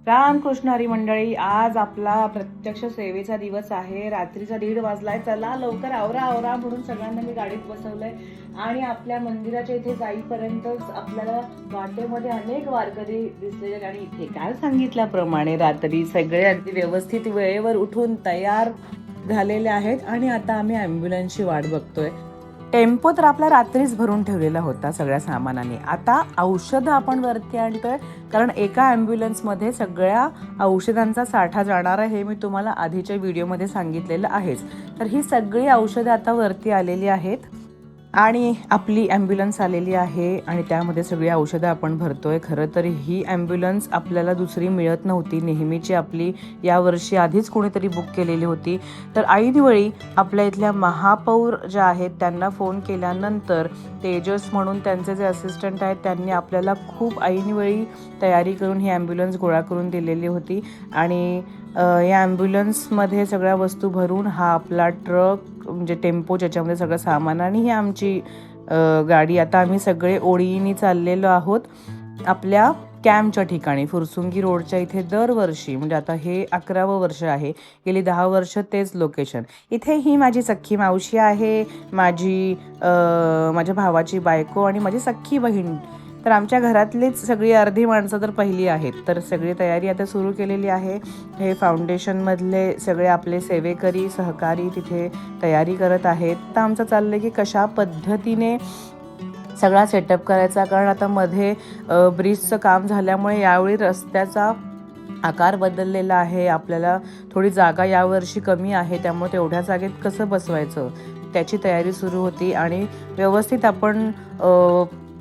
रामकृष्ण हरी मंडळी, आज आपला प्रत्यक्ष सेवेचा दिवस आहे. रात्रीचा 1:30 वाजलाय. चला लवकर आवरा आवरा म्हणून सगळ्यांना मी गाडीत बसवलंय आणि आपल्या मंदिराच्या इथे जाईपर्यंतच आपल्याला वाटेमध्ये अनेक वारकरी दिसलेले. आणि इथे काल सांगितल्याप्रमाणे रात्री सगळे अगदी व्यवस्थित वेळेवर उठून तयार झालेले आहेत आणि आता आम्ही ॲम्ब्युलन्सची वाट बघतोय. टेम्पो तर आपला रात्रीच भरून ठेवलेला होता सगळ्या सामानाने. आता औषधं आपण वरती आणतोय, कारण एका ॲम्ब्युलन्समध्ये सगळ्या औषधांचा साठा जाणार आहे. हे मी तुम्हाला आधीच्या व्हिडिओमध्ये सांगितलेलं आहेच. तर ही सगळी औषधं आता वरती आलेली आहेत आणि आपली ॲम्ब्युलन्स आलेली आहे आणि त्यामध्ये सगळी औषधं आपण भरतोय. खरं तर ही ॲम्ब्युलन्स आपल्याला दुसरी मिळत नव्हती. नेहमीची आपली यावर्षी आधीच कोणीतरी बुक केलेली होती. तर ऐनवेळी आपल्या इथल्या महापौर ज्या आहेत त्यांना फोन केल्यानंतर तेजस म्हणून त्यांचे जे असिस्टंट आहेत त्यांनी आपल्याला खूप ऐनवेळी तयारी करून ही ॲम्ब्युलन्स गोळा करून दिलेली होती. आणि या ॲम्ब्युलन्समध्ये सगळ्या वस्तू भरून हा आपला ट्रक म्हणजे टेम्पो ज्याच्यामध्ये सगळं सामान आणि ही आमची गाडी. आता आम्ही सगळे ओळीने चाललेलो आहोत आपल्या कॅम्पच्या ठिकाणी. फुरसुंगी रोडच्या इथे दरवर्षी म्हणजे आता हे 11वं वर्ष आहे, गेली 10 वर्ष तेच लोकेशन. इथे ही माझी सख्खी मावशी आहे, माझ्या भावाची बायको आणि माझी सख्खी बहीण. तर आमच्या घरातलीच सगळी अर्धी माणसं तर पहिली आहेत. तर सगळी तयारी आता सुरू केलेली आहे. हे फाउंडेशनमधले सगळे आपले सेवेकरी सहकारी तिथे तयारी करत आहेत. तर आमचं चाललं की कशा पद्धतीने सगळा सेटअप करायचा, कारण आता मध्ये ब्रिजचं काम झाल्यामुळे यावेळी रस्त्याचा आकार बदललेला आहे. आपल्याला थोडी जागा यावर्षी कमी आहे, त्यामुळे तेवढ्या जागेत कसं बसवायचं त्याची तयारी सुरू होती. आणि व्यवस्थित आपण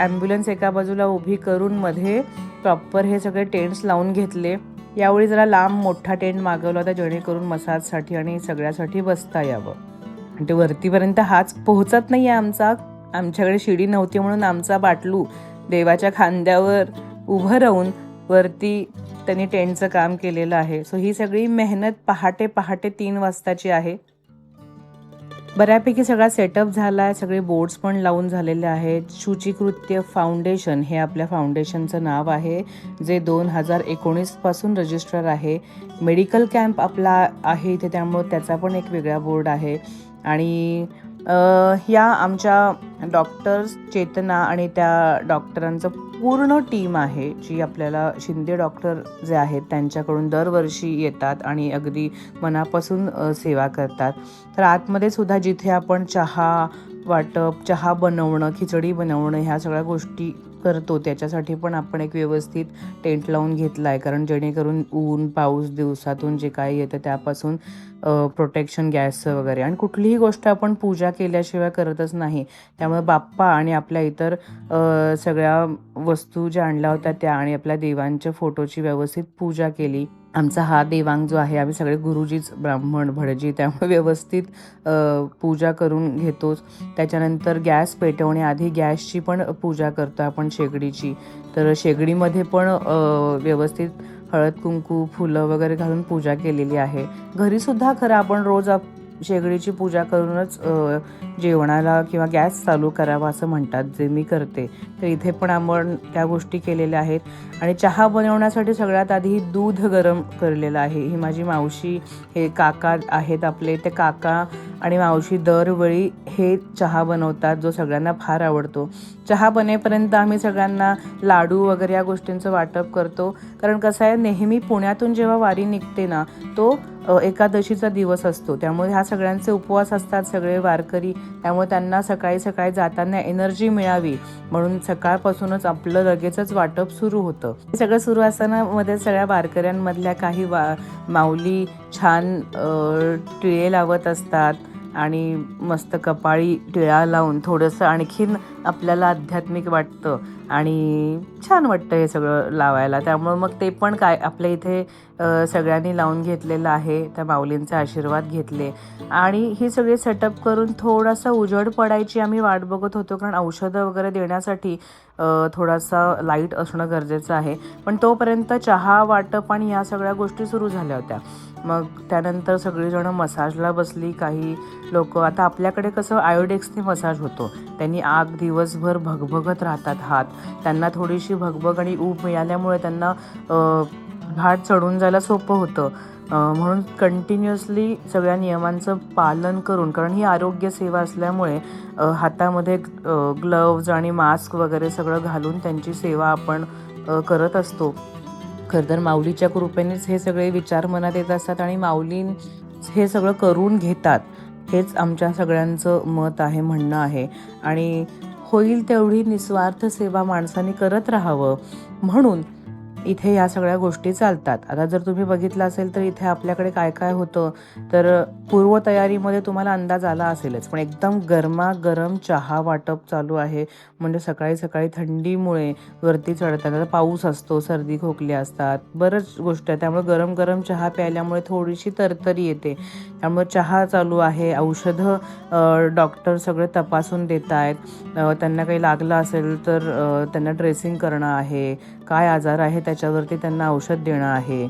ॲम्ब्युलन्स एका बाजूला उभी करून मध्ये प्रॉपर हे सगळे टेंट्स लावून घेतले. यावेळी जरा लांब मोठा टेंट मागवला होता जेणेकरून मसाजसाठी आणि सगळ्यासाठी बसता यावं. आणि ते वरतीपर्यंत हाच पोहोचत नाही आहे आमच्याकडे शिडी नव्हती म्हणून आमचा बाटलू देवाच्या खांद्यावर उभं राहून वरती त्यांनी टेंटचं काम केलेलं आहे. सो ही सगळी मेहनत पहाटे 3 वाजताची आहे. बऱ्यापैकी सगळा सेटअप झाला आहे. सगळे बोर्ड्स पण लावून झालेले आहेत. शुचिकृत्य फाउंडेशन हे आपल्या फाउंडेशनचं नाव आहे, जे 2019 पासून रजिस्टर आहे. मेडिकल कॅम्प आपला आहे इथे, त्यामुळे त्याचा पण एक वेगळा बोर्ड आहे. आणि या आमच्या डॉक्टर्स चेतना आणि त्या डॉक्टरांचं पूर्ण टीम आहे, जी आपल्याला शिंदे डॉक्टर जे आहेत त्यांच्याकडून दरवर्षी येतात आणि अगदी मनापासून सेवा करतात. तर आतमध्ये सुद्धा जिथे आपण चहा वाटप, चहा बनवणं, खिचडी बनवणं ह्या सगळ्या गोष्टी करतो त्याच्यासाठी पण आपण एक व्यवस्थित टेंट लावून घेतला आहे, कारण जेणेकरून ऊन पाऊस दिवसातून जे काही येतं त्यापासून प्रोटेक्शन गॅसचं वगैरे. आणि कुठलीही गोष्ट आपण पूजा केल्याशिवाय करतच नाही, त्यामुळे बाप्पा आणि आपल्या इतर सगळ्या वस्तू ज्या आणल्या होत्या त्या आणि आपल्या देवांच्या फोटोची व्यवस्थित पूजा केली. आमचा हा देवांग जो आहे, आम्ही सगळे गुरुजीच ब्राह्मण भटजी, त्यामुळे व्यवस्थित पूजा करून घेतोच. त्याच्यानंतर गॅस पेटवण्याआधी गॅसची पण पूजा करतो आपण, शेगडीची. तर शेगडीमध्ये पण व्यवस्थित हळद कुंकू फुलं वगैरे घालून पूजा केलेली आहे. घरीसुद्धा खरं आपण रोज शेगडीची पूजा करूनच जेवणाला किंवा गॅस चालू करावा असं म्हणतात, जे मी करते. तर इथे पण आपण त्या गोष्टी केलेल्या आहेत. आणि चहा बनवण्यासाठी सगळ्यात आधी दूध गरम केलेलं आहे. ही माझी मावशी, हे काका आहेत आपले, ते काका आणि मावशी दरवेळी हे चहा बनवतात, जो सगळ्यांना फार आवडतो. चहा बनेपर्यंत आम्ही सगळ्यांना लाडू वगैरे या गोष्टींचं वाटप करतो, कारण कसं आहे, नेहमी पुण्यातून जेव्हा वारी निघते ना, तो एकादशीचा दिवस असतो. त्यामुळे ह्या सगळ्यांचे उपवास असतात सगळे वारकरी, त्यामुळे त्यांना सकाळी सकाळी जाताना एनर्जी मिळावी म्हणून सकाळपासूनच आपलं लगेचच वाटप सुरू होतं. हे सगळं सुरू असताना मध्ये सगळ्या वारकऱ्यांमधल्या काही माऊली छान टिळे लावत असतात आणि मस्त कपाळी टिळा लावून थोडंसं आणखीन आपल्याला आध्यात्मिक वाटतं आणि छान वाटतं हे सगळं लावायला. त्यामुळं मग ते पण काय आपल्या इथे सगळ्यांनी लावून घेतलेलं आहे. त्या माऊलींचे आशीर्वाद घेतले आणि ही सगळी सेटअप करून थोडासा उजेड पडायची आम्ही वाट बघत होतो, कारण औषधं वगैरे देण्यासाठी थोडासा लाईट असणं गरजेचं आहे. पण तोपर्यंत चहा वाटप आणि या सगळ्या गोष्टी सुरू झाल्या होत्या. मग त्यानंतर सगळीजणं मसाजला बसली. काही लोक, आता आपल्याकडे कसं आयोडेक्सने मसाज होतो, त्यांनी आग दिवसभर भगभगत राहतात हात, त्यांना थोडीशी भगभग आणि ऊब मिळाल्यामुळे त्यांना घाट चढून जायला सोपं होतं. म्हणून कंटिन्युअसली सगळ्या नियमांचं पालन करून, कारण ही आरोग्य सेवा असल्यामुळे हातामध्ये ग्लव्ज आणि मास्क वगैरे सगळं घालून त्यांची सेवा आपण करत असतो. खरं तर माऊलीच्या कृपेनेच हे सगळे विचार मनात येत असतात आणि माऊली हे सगळं करून घेतात. हेच आमच्या सगळ्यांचं मत आहे, म्हणणं आहे. आणि होईल तेवढी निस्वार्थ सेवा माणसाने करत राहावं म्हणून इथे या सगळ्या गोष्टी चालतात. आता जर तुम्ही बघितलं असेल तर इथे आपल्याकडे काय काय होतं, तर पूर्वतयारीमध्ये तुम्हाला अंदाज आला असेलच, पण एकदम गरमागरम चहा वाटप चालू आहे. म्हणजे सकाळी सकाळी थंडीमुळे वरती चढताना पाऊस असतो, सर्दी खोकले असतात, बरंच गोष्ट आहे. त्यामुळे गरम गरम चहा प्यायल्यामुळे थोडीशी तरतरी येते. त्यामुळे चहा चालू आहे. औषधं डॉक्टर सगळे तपासून देत आहेत. त्यांना काही लागलं असेल तर त्यांना ड्रेसिंग करणं आहे, काय आजार आहे त्याच्यावरती त्यांना औषध देणं आहे.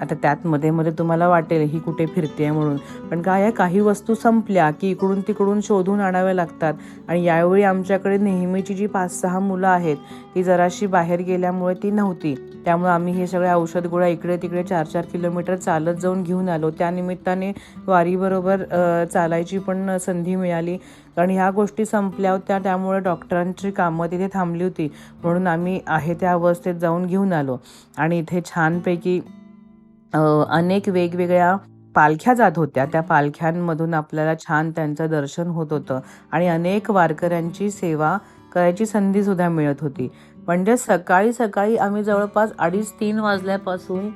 आता त्यात मध्ये मध्ये तुम्हाला वाटेल ही कुठे फिरते म्हणून, पण काय आहे, काही वस्तू संपल्या की इकडून तिकडून शोधून आणाव्या लागतात. आणि यावेळी आमच्याकडे नेहमीची जी 5-6 मुलं आहेत ती जराशी बाहेर गेल्यामुळे ती नव्हती. त्यामुळे आम्ही हे सगळे औषध गोळ्या इकडे तिकडे 4-4 किलोमीटर चालत जाऊन घेऊन आलो. त्यानिमित्ताने वारीबरोबर चालायची पण संधी मिळाली. कारण ह्या गोष्टी संपल्या होत्या, त्यामुळे डॉक्टरांची कामं तिथे थांबली होती. म्हणून आम्ही आहे त्या अवस्थेत जाऊन घेऊन आलो. आणि इथे छानपैकी अनेक वेगवेगळ्या पालख्या जात होत्या. त्या पालख्यांमधून आपल्याला छान त्यांचं दर्शन होत होतं आणि अनेक वारकऱ्यांची सेवा करायची संधीसुद्धा मिळत होती. म्हणजे सकाळी सकाळी आम्ही जवळपास 2:30-3 वाजल्यापासून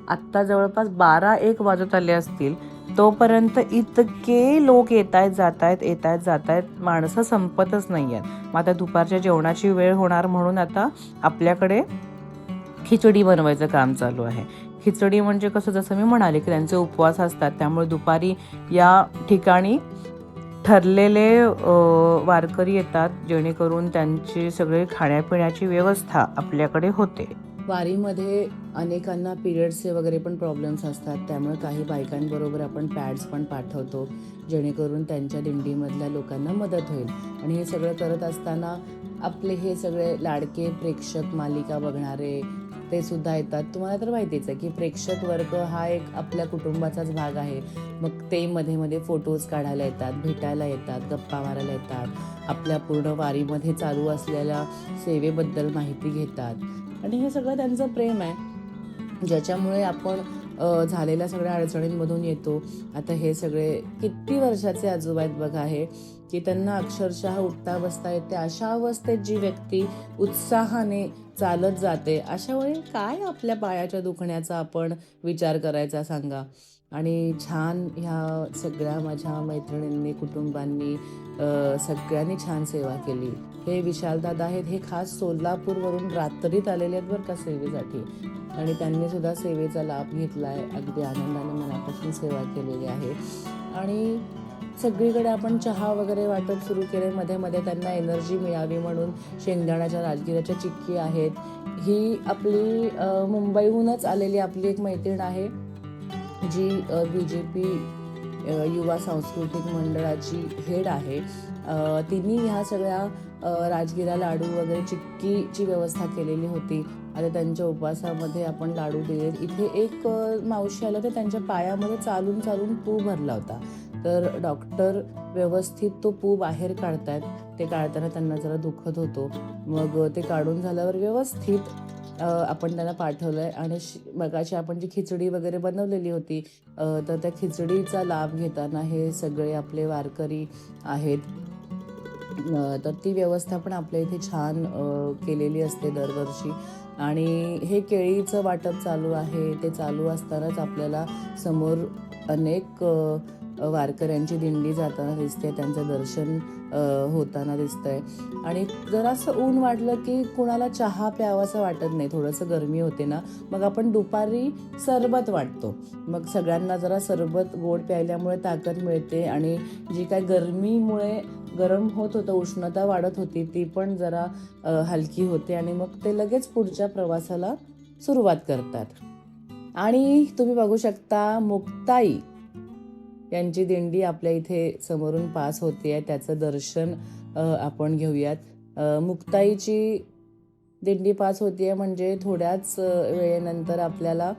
आत्ता जवळपास 12-1 वाजत आले असतील, तोपर्यंत इतके लोक येत आहेत जात आहेत, माणसं संपतच नाही आहेत. मग आता दुपारच्या जेवणाची वेळ होणार म्हणून आता आपल्याकडे खिचडी बनवायचं काम चालू आहे. खिचडी म्हणजे कसं, जसं मी म्हणाले की त्यांचे उपवास असतात, त्यामुळे दुपारी या ठिकाणी ठरलेले वारकरी येतात, जेणेकरून त्यांची सगळे खाण्यापिण्याची व्यवस्था आपल्याकडे होते. वारीमध्ये अनेकांना पिरियड्सचे वगैरे पण प्रॉब्लेम्स असतात, त्यामुळे काही बायकांबरोबर आपण पॅड्स पण पाठवतो, जेणेकरून त्यांच्या दिंडीमधल्या लोकांना मदत होईल. आणि हे सगळं करत असताना आपले हे सगळे लाडके प्रेक्षक, मालिका बघणारे ते सुद्धा येतात. तुम्हाला तर माहितीच आहे की प्रेक्षक वर्ग हा एक आपल्या कुटुंबाचाच भाग आहे. मग ते मध्ये मध्ये फोटोज काढायला येतात, भेटायला येतात, गप्पा मारायला येतात, आपल्या पूर्ण वारीमध्ये चालू असलेल्या सेवेबद्दल माहिती घेतात. आणि हे सगळं त्यांचं प्रेम आहे, ज्याच्यामुळे आपण झालेल्या सगळ्या अडचणींमधून येतो. आता हे सगळे किती वर्षाचे आजोबा आहेत बघा हे, की त्यांना अक्षरशः उठता बसता येते. अशा अवस्थेत जी व्यक्ती उत्साहाने चालत जाते, अशा वेळी काय आपल्या पायाच्या दुखण्याचा आपण विचार करायचा सांगा. आणि छान ह्या सगळ्या माझ्या मैत्रिणींनी, कुटुंबांनी सगळ्यांनी छान सेवा केली. हे विशालदादा आहेत, हे खास सोलापूरवरून रात्रीत आलेले आहेत बरं का सेवेसाठी. आणि त्यांनी सुद्धा सेवेचा लाभ घेतला आहे. अगदी आनंदाने मनापासून सेवा केलेली आहे. आणि सगळीकडे आपण चहा वगैरे वाटप सुरू केले. मध्ये मध्ये त्यांना एनर्जी मिळावी म्हणून शेंगदाण्याच्या राजगिऱ्याच्या चिक्की आहेत. ही आपली मुंबईहूनच आलेली आपली एक मैत्रीण आहे, जी BJP युवा सांस्कृतिक मंडळाची हेड आहे. तिने ह्या सगळ्या राजगिरा लाडू वगैरे चिक्कीची व्यवस्था केलेली होती. आता त्यांच्या उपवासामध्ये आपण लाडू दिले. इथे एक मावशी आलं तर त्यांच्या पायामध्ये चालून चालून पू भरला होता. तर डॉक्टर व्यवस्थित तो पू बाहेर काढतायत. ते काढताना त्यांना जरा दुखत होतो. मग ते काढून झाल्यावर व्यवस्थित आपण त्यांना पाठवलं आहे. आणि मगाशी आपण जी खिचडी वगैरे बनवलेली होती, तर त्या खिचडीचा लाभ घेताना हे सगळे आपले वारकरी आहेत. तर ती व्यवस्था पण आपल्या इथे छान केलेली असते दरवर्षी. आणि हे केळीचं वाटप चालू आहे. ते चालू असतानाच आपल्याला समोर अनेक वारकऱ्यांची दिंडी जाताना दिसते, त्यांचं दर्शन होताना दिसतंय. आणि जरासं ऊन वाटलं की कुणाला चहा प्यावासा वाटत नाही, थोडंसं गरमी होते ना, मग आपण दुपारी सरबत वाटतो. मग सगळ्यांना जरा सरबत गोड प्यायल्यामुळे ताकद मिळते आणि जी काय गरमीमुळे गरम होत होतं, उष्णता वाढत होती, ती पण जरा हलकी होते. आणि मग ते लगेच पुढच्या प्रवासाला सुरुवात करतात. आणि तुम्ही बघू शकता मुक्ताई यांची दिंडी आपल्या इथे समोरून पास होते आहे. त्याचं दर्शन आपण घेऊयात. मुक्ताईची दिंडी पास होतीये म्हणजे थोड्याच वेळेनंतर आपल्याला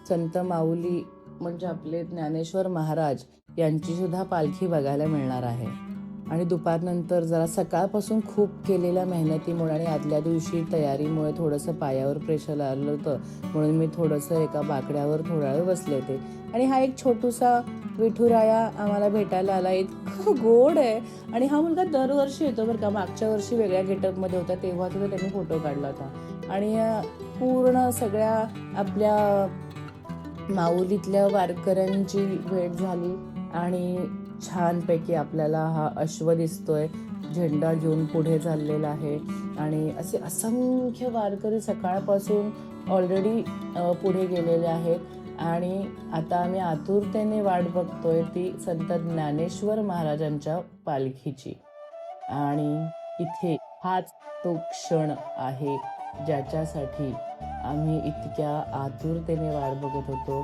संत माऊली म्हणजे आपले ज्ञानेश्वर महाराज यांची सुद्धा पालखी बघायला मिळणार आहे. आणि दुपारनंतर जरा सकाळपासून खूप केलेल्या मेहनतीमुळे आणि आदल्या दिवशी तयारीमुळे थोडंसं पायावर प्रेशर आलं होतं, म्हणून मी थोडंसं एका बाकड्यावर थोडा वेळ बसले होते. आणि हा एक छोटूसा विठुराया आम्हाला भेटायला आला. इतकं गोड आहे. आणि हा मुलगा दरवर्षी येतो बरं का. मागच्या वर्षी वेगळ्या गेटअपमध्ये होता, तेव्हा सुद्धा त्यांनी फोटो काढला होता. आणि पूर्ण सगळ्या आपल्या माऊलीतल्या वारकऱ्यांची भेट झाली. आणि छानपैकी आपल्याला हा अश्व दिसतोय, झेंडा घेऊन पुढे चाललेला आहे. आणि असे असंख्य वारकरी सकाळपासून ऑलरेडी पुढे गेलेले आहेत. आणि आता आम्ही आतुरतेने वाट बघतोय ती संत ज्ञानेश्वर महाराजांच्या पालखीची. आणि इथे हाच तो क्षण आहे ज्याच्यासाठी आम्ही इतक्या आतुरतेने वाट बघत होतो.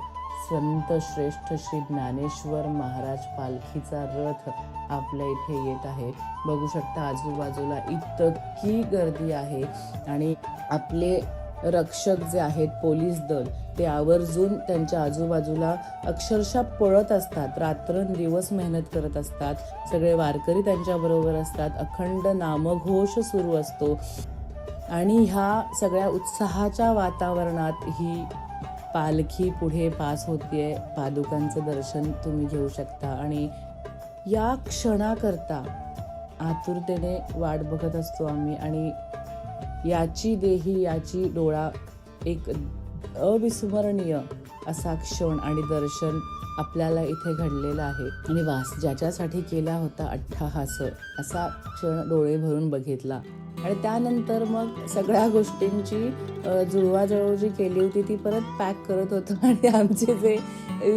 संत श्रेष्ठ श्री ज्ञानेश्वर महाराज पालखीचा रथ आपल्या इथे येत आहे. बघू शकता आजूबाजूला इतकी गर्दी आहे. आणि आपले रक्षक जे आहेत पोलीस दल ते आवर्जून त्यांच्या आजूबाजूला अक्षरशः पळत असतात, रात्रंदिवस मेहनत करत असतात. सगळे वारकरी त्यांच्याबरोबर असतात. अखंड नामघोष सुरू असतो. आणि ह्या सगळ्या उत्साहाच्या वातावरणात ही पालखी पुढे पास होतीये. पादुकांचं दर्शन तुम्ही घेऊ शकता. आणि या क्षणाकरता आतुरतेने वाट बघत असतो आम्ही. आणि याची देही याची डोळा एक अविस्मरणीय असा क्षण आणि दर्शन आपल्याला इथे घडलेलं आहे. आणि वास ज्याच्यासाठी केला होता अट्टहास असा क्षण डोळे भरून बघितला. आणि त्यानंतर मग सगळ्या गोष्टींची जुळवाजुळव जी केली होती ती परत पॅक करत होतो. आणि आमचे जे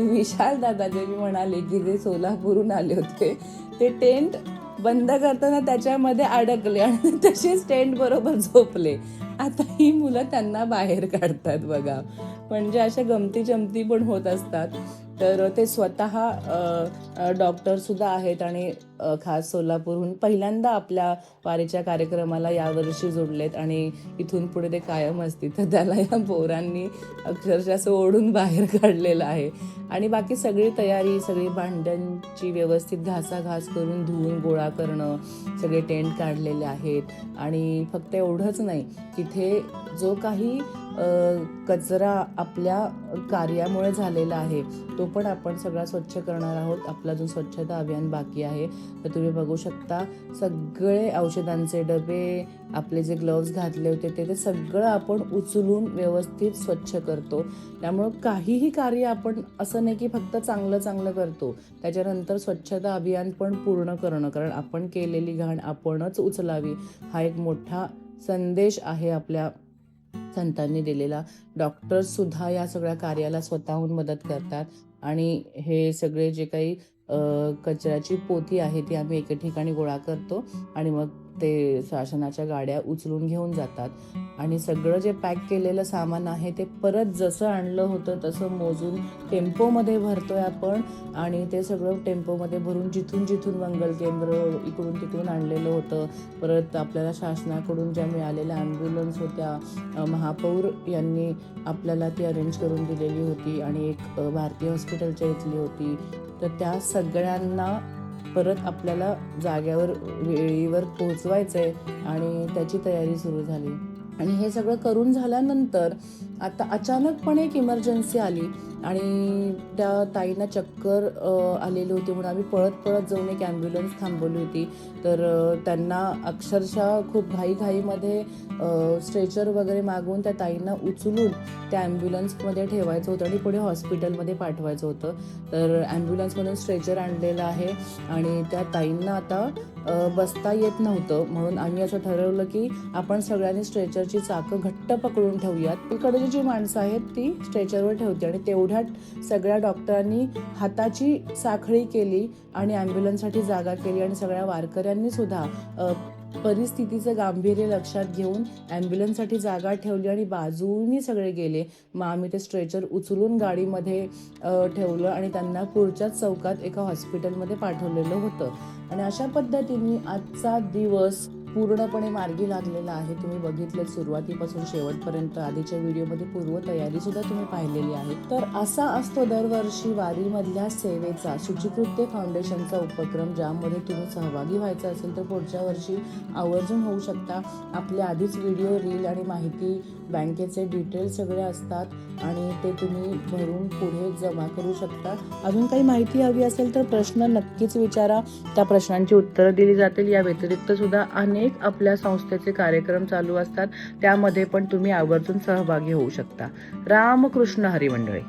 विशाल दादा जे मी म्हणाले की जे सोलापूरहून आले होते ते टेंट बंद करताना त्याच्यामध्ये अडकले आणि तसेच टेंट बरोबर झोपले. आता ही मुलं त्यांना बाहेर काढतात बघा. म्हणजे अशा गमती जमती पण होत असतात. तर ते स्वतः डॉक्टर सुद्धा आहेत आणि खास सोलापूरहून पहिल्यांदा आपल्या वारीच्या कार्यक्रमाला यावर्षी जोडलेत. आणि इथून पुढे ते कायम असतील. तर त्याला या पोरांनी अक्षरशः असं ओढून बाहेर काढलेलं आहे. आणि बाकी सगळी तयारी, सगळी भांड्यांची व्यवस्थित घासाघास करून धुवून गोळा करणं, सगळे टेंट काढलेले आहेत. आणि फक्त एवढंच नाही, तिथे जो काही कचरा आपल्या कार्यामुळे झालेला आहे तो पण आपण सगळा स्वच्छ करणार आहोत. आपला जो स्वच्छता अभियान बाकी आहे. तर तुम्ही बघू शकता सगळे औषधांचे डबे, आपले जे ग्लोव्ज घातले होते ते सगळं आपण उचलून व्यवस्थित स्वच्छ करतो. त्यामुळं काहीही कार्य आपण असं नाही की फक्त चांगलं चांगलं करतो, त्याच्यानंतर स्वच्छता अभियान पण पूर्ण करणं. कारण आपण केलेली घाण आपणच उचलावी हा एक मोठा संदेश आहे आपल्या संतांनी दिलेला. डॉक्टर्स सुद्धा या सगळ्या कार्याला स्वतःहून मदत करतात. आणि हे सगळे जे काही कचऱ्याची पोती आहे ती आम्ही एके ठिकाणी गोळा करतो आणि मग ते शासनाच्या गाड्या उचलून घेऊन जातात. आणि सगळं जे पॅक केलेलं सामान आहे ते परत जसं आणलं होतं तसं मोजून टेम्पोमध्ये भरतोय आपण. आणि ते सगळं टेम्पोमध्ये भरून जिथून जिथून मंगल केंद्र इकडून तिकडून आणलेलं होतं. परत आपल्याला शासनाकडून ज्या मिळालेल्या ॲम्ब्युलन्स होत्या, महापौर यांनी आपल्याला ती अरेंज करून दिलेली होती. आणि एक भारतीय हॉस्पिटलच्या इथली होती. तर त्या सगळ्यांना परत आपल्याला जाग्यावर वेळेवर पोहोचवायचं आहे. आणि त्याची तयारी सुरू झाली. आणि हे सगळं करून झाल्यानंतर आता अचानकपणे एक इमर्जन्सी आली आणि त्या ताईंना चक्कर आलेली होती म्हणून आम्ही पळत पळत जाऊन एक ॲम्ब्युलन्स थांबवली होती. तर त्यांना अक्षरशः खूप घाईघाईमध्ये स्ट्रेचर वगैरे मागवून त्या ताईंना उचलून त्या ॲम्ब्युलन्समध्ये ठेवायचं होतं आणि पुढे हॉस्पिटलमध्ये पाठवायचं होतं. तर ॲम्ब्युलन्समधून स्ट्रेचर आणलेलं आहे आणि त्या ताईंना आता बसता येत नव्हतं. म्हणून आम्ही असं ठरवलं की आपण सगळ्यांनी स्ट्रेचरची चाकं घट्ट पकडून ठेवूयात. इकडची जी माणसं आहेत ती स्ट्रेचरवर ठेवते. आणि तेवढ्यात सगळ्या डॉक्टरांनी हाताची साखळी केली आणि ॲम्ब्युलन्ससाठी जागा केली. आणि सगळ्या वारकऱ्यांनी सुद्धा परिस्थितीचं गांभीर्य लक्षात घेऊन ॲम्ब्युलन्ससाठी जागा ठेवली आणि बाजूनी सगळे गेले. मग आम्ही ते स्ट्रेचर उचलून गाडीमध्ये ठेवलं आणि त्यांना पुढच्याच चौकात एका हॉस्पिटलमध्ये पाठवलेलं होतं. आणि अशा पद्धतीने आजचा दिवस पूर्णपणे मार्गी लागलेला आहे. तुम्ही बघितलं सुरुवातीपासून शेवटपर्यंत आधीच्या व्हिडिओमध्ये पूर्वतयारी सुद्धा तुम्ही पाहिलेली आहे. तर असा असतो दरवर्षी वारीमधल्या सेवेचा शुचिकृत्य फाउंडेशनचा उपक्रम, ज्यामध्ये तुम्ही सहभागी व्हायचं असेल तर पुढच्या वर्षी आवर्जून होऊ शकता. आपल्या आधीच व्हिडिओ, रील आणि माहिती, बँकेचे डिटेल्स सगळे असतात आणि ते तुम्ही भरून पुढे जमा करू शकता. अजून काही माहिती हवी असेल तर प्रश्न नक्कीच विचारा, त्या प्रश्नांची उत्तरं दिली जातील. या व्यतिरिक्त सुद्धा अनेक आपल्या संस्थेचे कार्यक्रम चालू असतात, त्यामध्ये पण तुम्ही आवर्जून सहभागी होऊ शकता. रामकृष्ण हरी मंडळी.